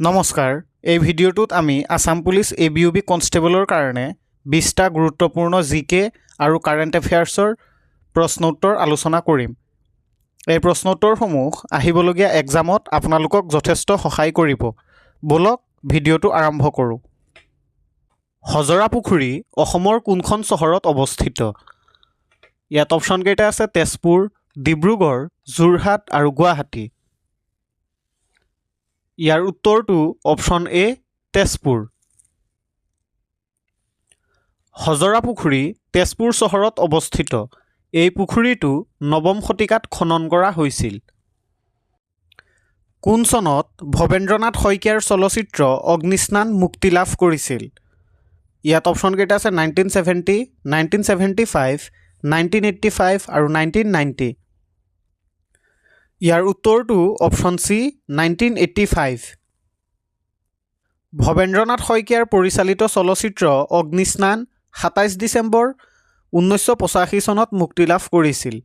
নমস্কাৰ এই ভিডিঅ'টোত আমি আসাম পুলিচ ABUB কনষ্টেবলৰ কাৰণে 20টা গুৰুত্বপূৰ্ণ জিকে আৰু কাৰেণ্ট এফেয়াৰ্ছৰ প্ৰশ্ন উত্তৰ আলোচনা কৰিম। এই প্ৰশ্ন উত্তৰসমূহ আহিবলগীয়া এক্সামত আপোনালোকক যথেষ্ট সহায় কৰিব। বলক ভিডিঅ'টো আৰম্ভ কৰোঁ। হজৰা পুখুৰী অসমৰ কোনখন চহৰত অৱস্থিত? ইয়াত অপশ্যন কেইটা আছে তেজপুৰ, ডিব্ৰুগড়, যোৰহাট আৰু গুৱাহাটী। ইয়াৰ উত্তৰটো অপশ্যন এ তেজপুৰ। হজৰা পুখুৰী তেজপুৰ চহৰত অৱস্থিত। এই পুখুৰীটো নৱম শতিকাত খনন কৰা হৈছিল। কোন চনত ভৱেন্দ্ৰনাথ শইকীয়াৰ চলচ্চিত্ৰ অগ্নিস্নান মুক্তি লাভ কৰিছিল? ইয়াত অপশ্যন কেইটা আছে 1970, 1975, 1985 আৰু 1990। ইয়াৰ উত্তৰটো অপশ্যন চি 1985। ভৱেন্দ্ৰনাথ শইকীয়াৰ পৰিচালিত চলচ্চিত্ৰ অগ্নিস্নান 27 ডিচেম্বৰ 1985 চনত মুক্তি লাভ কৰিছিল।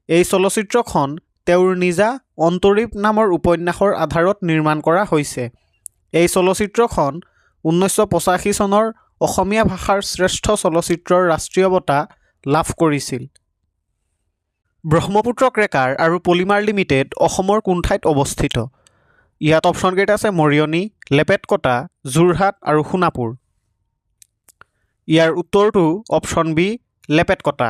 এই চলচ্চিত্ৰখন তেওঁৰ নিজা অন্তৰীপ নামৰ উপন্যাসৰ আধাৰত নিৰ্মাণ কৰা হৈছে। এই চলচ্চিত্ৰখন 1985 চনৰ অসমীয়া ভাষাৰ শ্ৰেষ্ঠ চলচ্চিত্ৰৰ ৰাষ্ট্ৰীয় বঁটা লাভ কৰিছিল। ব্ৰহ্মপুত্ৰ ক্ৰেকাৰ আৰু পলিমাৰ লিমিটেড অসমৰ কোন ঠাইত অৱস্থিত? ইয়াত অপশ্যন কেইটা আছে মৰিয়নি, লেপেটকটা, যোৰহাট আৰু সোণাপুৰ। ইয়াৰ উত্তৰটো অপশ্যন বি লেপেটকটা।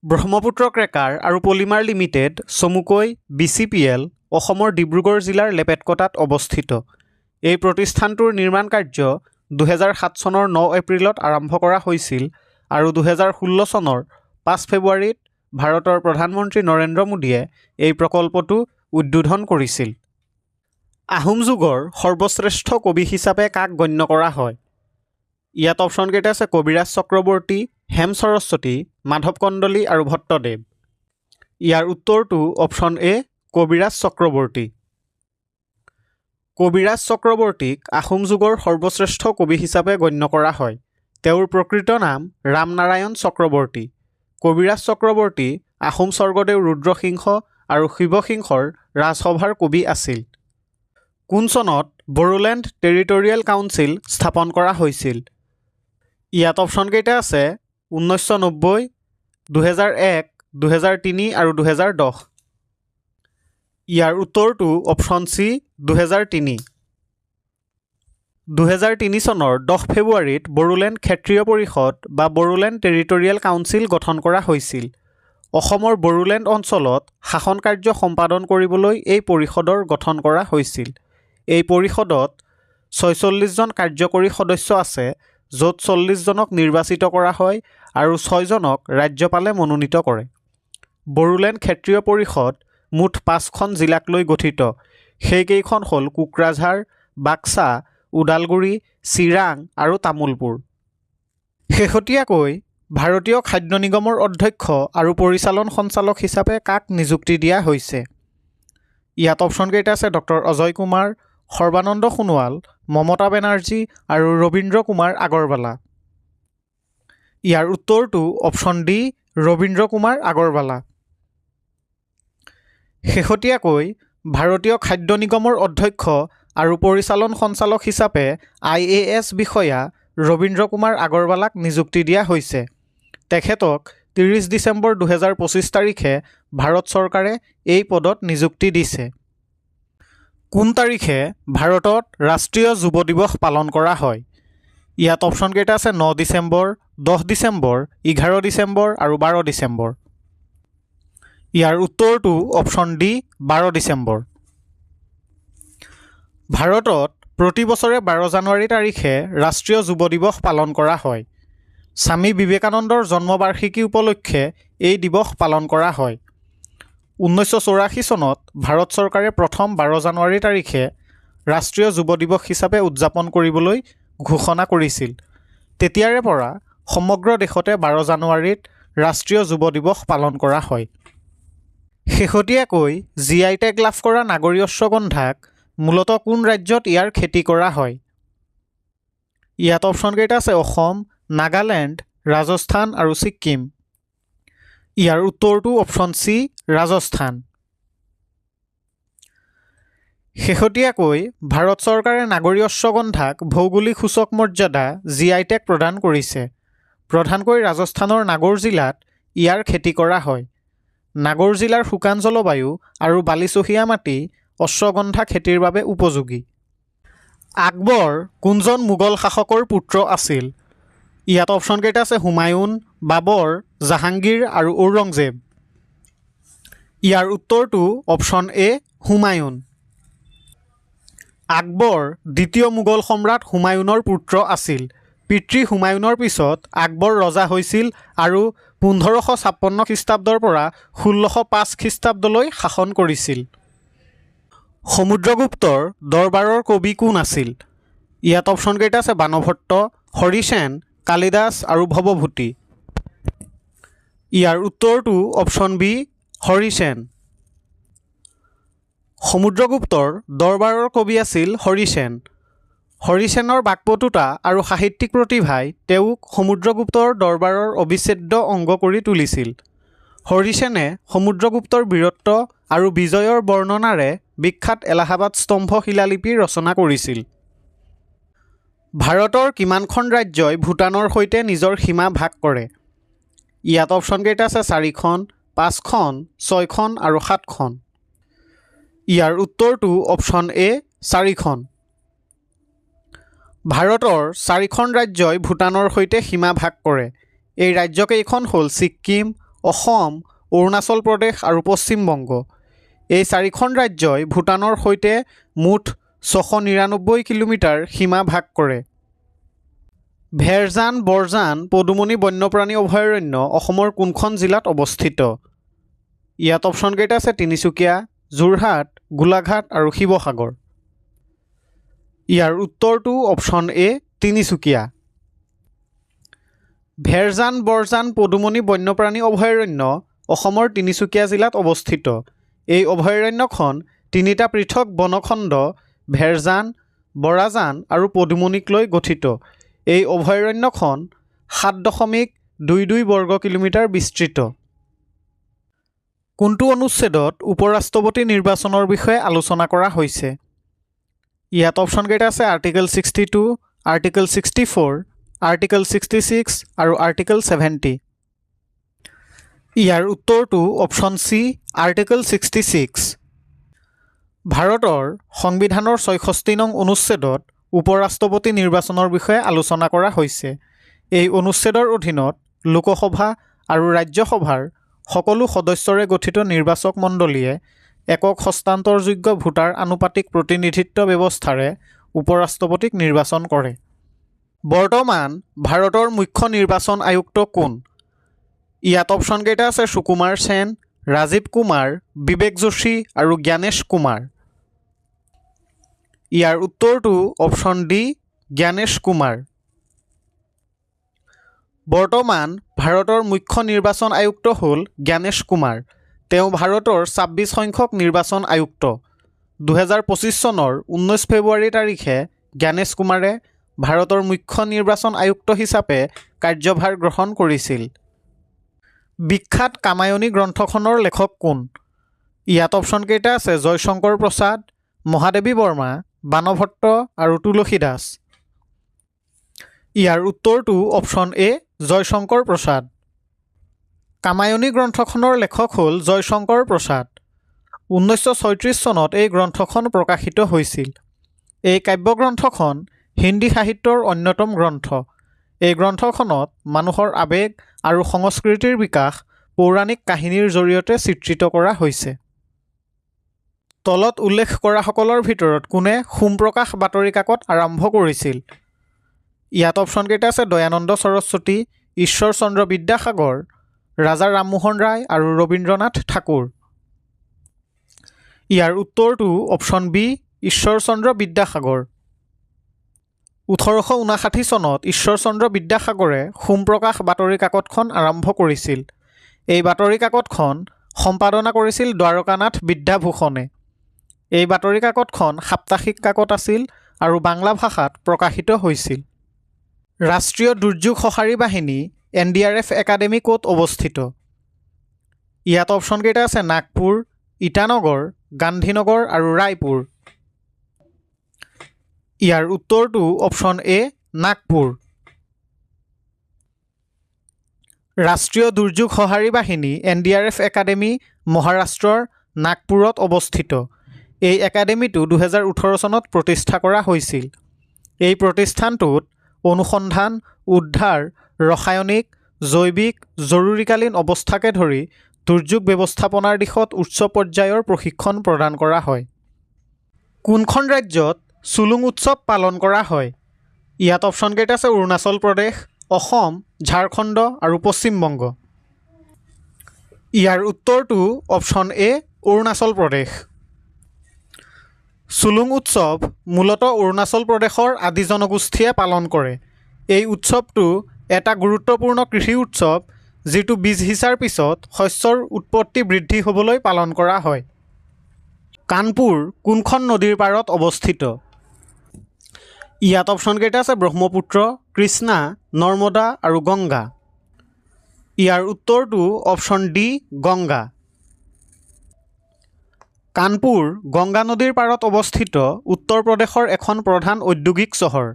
ব্ৰহ্মপুত্ৰ ক্ৰেকাৰ আৰু পলিমাৰ লিমিটেড চমুকৈ BCPL অসমৰ ডিব্ৰুগড় জিলাৰ লেপেটকটাত অৱস্থিত। এই প্ৰতিষ্ঠানটোৰ নিৰ্মাণ কাৰ্য 2007 চনৰ 9 এপ্ৰিলত আৰম্ভ কৰা হৈছিল আৰু 2016 চনৰ 5 ফেব্ৰুৱাৰীত ভাৰতৰ প্ৰধানমন্ত্ৰী নৰেন্দ্ৰ মোদীয়ে এই প্ৰকল্পটো উদ্বোধন কৰিছিল। আহোম যুগৰ সৰ্বশ্ৰেষ্ঠ কবি হিচাপে কাক গণ্য কৰা হয়? ইয়াত অপশ্যন কেইটা আছে কবিৰাজ চক্ৰৱৰ্তী, হেম সৰস্বতী, মাধৱ কন্দলী আৰু ভট্টদেৱ। ইয়াৰ উত্তৰটো অপশ্যন এ কবিৰাজ চক্ৰৱৰ্তী। কবিৰাজ চক্ৰৱৰ্তীক আহোম যুগৰ সৰ্বশ্ৰেষ্ঠ কবি হিচাপে গণ্য কৰা হয়। তেওঁৰ প্ৰকৃত নাম ৰামনাৰায়ণ চক্ৰৱৰ্তী। কবিৰাজ চক্ৰৱৰ্তী আহোম স্বৰ্গদেউ ৰুদ্ৰসিংহ আৰু শিৱসিংহৰ ৰাজসভাৰ কবি আছিল। কোন চনত বড়োলেণ্ড টেৰিটৰিয়েল কাউন্সিল স্থাপন কৰা হৈছিল? ইয়াত অপশ্যন কেইটা আছে 1990, 2001, 2003 আৰু 2010। ইয়াৰ উত্তৰটো অপশ্যন চি 2003। 2003 চনৰ 10 ফেব্ৰুৱাৰীত বড়োলেণ্ড ক্ষেত্ৰীয় পৰিষদ বা বড়োলেণ্ড টেৰিটৰিয়েল কাউন্সিল গঠন কৰা হৈছিল। অসমৰ বড়োলেণ্ড অঞ্চলত শাসন কাৰ্য সম্পাদন কৰিবলৈ এই পৰিষদৰ গঠন কৰা হৈছিল। এই পৰিষদত 46 জন কাৰ্যকৰী সদস্য আছে, য'ত 40 জনক নিৰ্বাচিত কৰা হয় আৰু 6 জনক ৰাজ্যপালে মনোনীত কৰে। বড়োলেণ্ড ক্ষেত্ৰীয় পৰিষদ মুঠ 5খন জিলাক লৈ গঠিত। সেইকেইখন হ'ল কোকৰাঝাৰ, বাক্সা, ওদালগুৰি, চিৰাং আৰু তামুলপুৰ। শেহতীয়াকৈ ভাৰতীয় খাদ্য নিগমৰ অধ্যক্ষ আৰু পৰিচালন সঞ্চালক হিচাপে কাক নিযুক্তি দিয়া হৈছে? ইয়াত অপশ্যন কেইটা আছে ডক্টৰ অজয় কুমাৰ, সৰ্বানন্দ সোণোৱাল, মমতা বেনাৰ্জী আৰু ৰবীন্দ্ৰ কুমাৰ আগৰৱালা। ইয়াৰ উত্তৰটো অপশ্যন ডি ৰবীন্দ্ৰ কুমাৰ আগৰৱালা। শেহতীয়াকৈ ভাৰতীয় খাদ্য নিগমৰ অধ্যক্ষ আৰু পৰিচালন সঞ্চালক হিচাপে IAS বিষয়া ৰবীন্দ্ৰ কুমাৰ আগৰৱালাক নিযুক্তি দিয়া হৈছে। তেখেতক 30 ডিচেম্বৰ 2025 তাৰিখে ভাৰত চৰকাৰে এই পদত নিযুক্তি দিছে। কোন তাৰিখে ভাৰতত ৰাষ্ট্ৰীয় যুৱ দিৱস পালন কৰা হয়? ইয়াত অপশ্যন কেইটা আছে 9 ডিচেম্বৰ, 10 ডিচেম্বৰ, 11 ডিচেম্বৰ আৰু 12 ডিচেম্বৰ। ইয়াৰ উত্তৰটো অপশ্যন ডি 12 ডিচেম্বৰ। ভাৰতত প্ৰতি বছৰে 12 জানুৱাৰী তাৰিখে ৰাষ্ট্ৰীয় যুৱ দিৱস পালন কৰা হয়। স্বামী বিবেকানন্দৰ জন্মবাৰ্ষিকী উপলক্ষে এই দিৱস পালন কৰা হয়। 1984 চনত ভাৰত চৰকাৰে প্ৰথম 12 জানুৱাৰী তাৰিখে ৰাষ্ট্ৰীয় যুৱ দিৱস হিচাপে উদযাপন কৰিবলৈ ঘোষণা কৰিছিল। তেতিয়াৰে পৰা সমগ্ৰ দেশতে 12 জানুৱাৰীত ৰাষ্ট্ৰীয় যুৱ দিৱস পালন কৰা হয়। শেহতীয়াকৈ GI টেগ লাভ কৰা নাগৰী অশ্বগন্ধাক মূলতঃ কোন ৰাজ্যত ইয়াৰ খেতি কৰা হয়? ইয়াত অপশ্যন কেইটা আছে অসম, নাগালেণ্ড, ৰাজস্থান আৰু ছিক্কিম। ইয়াৰ উত্তৰটো অপশ্যন চি ৰাজস্থান। শেহতীয়াকৈ ভাৰত চৰকাৰে নাগৰী অশ্বগন্ধাক ভৌগোলিক সূচক মৰ্যাদা GI টেগ প্ৰদান কৰিছে। প্ৰধানকৈ ৰাজস্থানৰ নাগৌৰ জিলাত ইয়াৰ খেতি কৰা হয়। নাগৌৰ জিলাৰ শুকান জলবায়ু আৰু বালিচহীয়া মাটি অশ্বগন্ধা খেতিৰ বাবে উপযোগী। আকবৰ কোনজন মোগল শাসকৰ পুত্ৰ আছিল? ইয়াত অপশ্যন কেইটা আছে হুমায়ুন, বাবৰ, জাহাংগীৰ আৰু ঔৰংজেব। ইয়াৰ উত্তৰটো অপশ্যন এ হুমায়ুন। আকবৰ দ্বিতীয় মোগল সম্ৰাট হুমায়ুনৰ পুত্ৰ আছিল। পিতৃ হুমায়ুনৰ পিছত আকবৰ ৰজা হৈছিল আৰু 1556 খ্ৰীষ্টাব্দৰ পৰা 1605 খ্ৰীষ্টাব্দলৈ শাসন কৰিছিল। সমুদ্ৰগুপ্তৰ দৰবাৰৰ কবি কোন আছিল? ইয়াত অপশ্যন কেইটা আছে বানভট্ট, হৰিসেন, কালিদাস আৰু ভৱভূতি। ইয়াৰ উত্তৰটো অপশ্যন বি হৰিসেন। সমুদ্ৰগুপ্তৰ দৰবাৰৰ কবি আছিল হৰিসেন। হৰিসেনৰ বাকপটুতা আৰু সাহিত্যিক প্ৰতিভাই তেওঁক সমুদ্ৰগুপ্তৰ দৰবাৰৰ অবিচ্ছেদ্য অংগ কৰি তুলিছিল। হৰিসেনে সমুদ্ৰগুপ্তৰ বীৰত্ব আৰু বিজয়ৰ বৰ্ণনাৰে বিখ্যাত এলাহাবাদ স্তম্ভ শিলালিপি ৰচনা কৰিছিল। ভাৰতৰ কিমানখন ৰাজ্যই ভূটানৰ সৈতে নিজৰ সীমা ভাগ কৰে? ইয়াত অপশ্যন কেইটা আছে 4খন, 5খন, 6খন আৰু 7খন। ইয়াৰ উত্তৰটো অপশ্যন এ 4খন। ভাৰতৰ 4খন ৰাজ্যই ভূটানৰ সৈতে সীমা ভাগ কৰে। এই ৰাজ্যকেইখন হ'ল ছিক্কিম, অসম, অৰুণাচল প্ৰদেশ আৰু পশ্চিম বংগ। এই 4খন ৰাজ্যই ভূটানৰ সৈতে মুঠ 699 কিলোমিটাৰ সীমা ভাগ কৰে। ভেৰজান বৰজান পদুমণি বন্যপ্ৰাণী অভয়াৰণ্য অসমৰ কোনখন জিলাত অৱস্থিত? ইয়াত অপশ্যন কেইটা আছে তিনিচুকীয়া, যোৰহাট, গোলাঘাট আৰু শিৱসাগৰ। ইয়াৰ উত্তৰটো অপশ্যন এ তিনিচুকীয়া। ভেৰজান বৰজান পদুমণি বন্যপ্ৰাণী অভয়াৰণ্য অসমৰ তিনিচুকীয়া জিলাত অৱস্থিত। এই অভয়াৰণ্যখন 3টা পৃথক বনখণ্ড ভেৰজান, বৰাজান আৰু পদুমণিক লৈ গঠিত। এই অভয়াৰণ্যখন 7.22 বৰ্গ কিলোমিটাৰ বিস্তৃত। কোনটো অনুচ্ছেদত উপৰাষ্ট্ৰপতি নিৰ্বাচনৰ বিষয়ে আলোচনা কৰা হৈছে? ইয়াত অপশ্যন কেইটা আছে আৰ্টিকেল 62, আৰ্টিকেল 64, আৰ্টিকেল 66 আৰু আৰ্টিকেল 70। ইয়াৰ উত্তৰটো অপশ্যন চি আৰ্টিকেল 66। ভাৰতৰ সংবিধানৰ 66 নং অনুচ্ছেদত উপৰাষ্ট্ৰপতি নিৰ্বাচনৰ বিষয়ে আলোচনা কৰা হৈছে। এই অনুচ্ছেদৰ অধীনত লোকসভা আৰু ৰাজ্যসভাৰ সকলো সদস্যৰে গঠিত নিৰ্বাচক মণ্ডলীয়ে একক হস্তান্তৰযোগ্য ভোটাৰ আনুপাতিক প্ৰতিনিধিত্ব ব্যৱস্থাৰে উপৰাষ্ট্ৰপতিক নিৰ্বাচন কৰে। বৰ্তমান ভাৰতৰ মুখ্য নিৰ্বাচন আয়ুক্ত কোন? ইয়াত অপশ্যন কেইটা আছে সুকুমাৰ সেন, ৰাজীৱ কুমাৰ, বিবেক যোশী আৰু জ্ঞানেশ কুমাৰ। ইয়াৰ উত্তৰটো অপশ্যন ডি জ্ঞানেশ কুমাৰ। বৰ্তমান ভাৰতৰ মুখ্য নিৰ্বাচন আয়ুক্ত হ'ল জ্ঞানেশ কুমাৰ। তেওঁ ভাৰতৰ 26 সংখ্যক নিৰ্বাচন আয়ুক্ত। 2025 চনৰ 19 ফেব্ৰুৱাৰী তাৰিখে জ্ঞানেশ কুমাৰে ভাৰতৰ মুখ্য নিৰ্বাচন আয়ুক্ত হিচাপে কাৰ্যভাৰ গ্ৰহণ কৰিছিল। বিখ্যাত কামায়নী গ্ৰন্থখনৰ লেখক কোন? ইয়াত অপশ্যন কেইটা আছে জয়শংকৰ প্ৰসাদ, মহাদেৱী বৰ্মা, বানভট্ট আৰু তুলসী দাস। ইয়াৰ উত্তৰটো অপশ্যন এ জয়শংকৰ প্ৰসাদ। কামায়নী গ্ৰন্থখনৰ লেখক হ'ল জয়শংকৰ প্ৰসাদ। 1936 চনত এই গ্ৰন্থখন প্ৰকাশিত হৈছিল। এই কাব্যগ্ৰন্থখন হিন্দী সাহিত্যৰ অন্যতম গ্ৰন্থ। এই গ্ৰন্থখনত মানুহৰ আৱেগ আৰু সংস্কৃতিৰ বিকাশ পৌৰাণিক কাহিনীৰ জৰিয়তে চিত্ৰিত কৰা হৈছে। তলত উল্লেখ কৰাসকলৰ ভিতৰত কোনে সোমপ্ৰকাশ বাতৰি কাকত আৰম্ভ কৰিছিল? ইয়াত অপশ্যন কেইটা আছে দয়ানন্দ সৰস্বতী, ঈশ্বৰ চন্দ্ৰ বিদ্যাসাগৰ, ৰাজা ৰামমোহন ৰায় আৰু ৰবীন্দ্ৰনাথ ঠাকুৰ। ইয়াৰ উত্তৰটো অপশ্যন বি ঈশ্বৰ চন্দ্ৰ বিদ্যাসাগৰ। 1859 চনত ঈশ্বৰ চন্দ্ৰ বিদ্যাসাগৰে সোমপ্ৰকাশ বাতৰি কাকতখন আৰম্ভ কৰিছিল। এই বাতৰি কাকতখন সম্পাদনা কৰিছিল দ্বাৰকানাথ বিদ্যাভূষণে। এই বাতৰি কাকতখন সাপ্তাহিক কাকত আছিল আৰু বাংলা ভাষাত প্ৰকাশিত হৈছিল। ৰাষ্ট্ৰীয় দুৰ্যোগ সঁহাৰি বাহিনী NDRF একাডেমী ক'ত অৱস্থিত? ইয়াত অপশ্যন কেইটা আছে নাগপুৰ, ইটানগৰ, গান্ধীনগৰ আৰু ৰায়পুৰ। ইয়াৰ উত্তৰটো অপশ্যন এ নাগপুৰ। ৰাষ্ট্ৰীয় দুৰ্যোগ সঁহাৰি বাহিনী NDRF একাডেমী মহাৰাষ্ট্ৰৰ নাগপুৰত অৱস্থিত। এই একাডেমীটো 2018 চনত প্ৰতিষ্ঠা কৰা হৈছিল। এই প্ৰতিষ্ঠানটোত অনুসন্ধান, উদ্ধাৰ, ৰাসায়নিক, জৈৱিক, জৰুৰীকালীন অৱস্থাকে ধৰি দুৰ্যোগ ব্যৱস্থাপনাৰ দিশত উচ্চ পৰ্যায়ৰ প্ৰশিক্ষণ প্ৰদান কৰা হয়। কোনখন ৰাজ্যত চুলুং উৎসৱ পালন কৰা হয়? ইয়াত অপশ্যন কেইটা আছে অৰুণাচল প্ৰদেশ, অসম, ঝাৰখণ্ড আৰু পশ্চিম বংগ। ইয়াৰ উত্তৰটো অপশ্যন এ অৰুণাচল প্ৰদেশ। চুলুং উৎসৱ মূলতঃ অৰুণাচল প্ৰদেশৰ আদি জনগোষ্ঠীয়ে পালন কৰে। এই উৎসৱটো এটা গুৰুত্বপূৰ্ণ কৃষি উৎসৱ যিটো বীজ সিঁচাৰ পিছত শস্যৰ উৎপত্তি বৃদ্ধি হ'বলৈ পালন কৰা হয়। কানপুৰ কোনখন নদীৰ পাৰত অৱস্থিত? ইয়াত অপশ্যন কেইটা আছে ব্ৰহ্মপুত্ৰ, কৃষ্ণা, নৰ্মদা আৰু গংগা। ইয়াৰ উত্তৰটো অপশ্যন ডি গংগা। কানপুৰ গংগা নদীৰ পাৰত অৱস্থিত উত্তৰ প্ৰদেশৰ এখন প্ৰধান ঔদ্যোগিক চহৰ।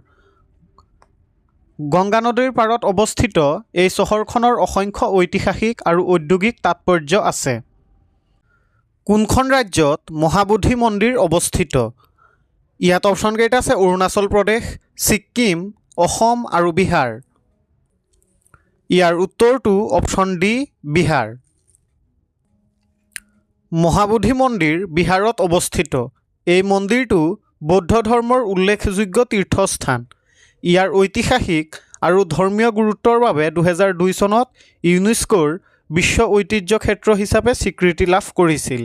গংগা নদীৰ পাৰত অৱস্থিত এই চহৰখনৰ অসংখ্য ঐতিহাসিক আৰু ঔদ্যোগিক তাৎপৰ্য আছে। কোনখন ৰাজ্যত মহাবোধি মন্দিৰ অৱস্থিত? ইয়াত অপশ্যন কেইটা আছে অৰুণাচল প্ৰদেশ, ছিক্কিম, অসম আৰু বিহাৰ। ইয়াৰ উত্তৰটো অপশ্যন ডি বিহাৰ। মহাবোধি মন্দিৰ বিহাৰত অৱস্থিত। এই মন্দিৰটো বৌদ্ধ ধৰ্মৰ উল্লেখযোগ্য তীৰ্থস্থান। ইয়াৰ ঐতিহাসিক আৰু ধৰ্মীয় গুৰুত্বৰ বাবে 2002 চনত ইউনেস্কোৰ বিশ্ব ঐতিহ্য ক্ষেত্ৰ হিচাপে স্বীকৃতি লাভ কৰিছিল।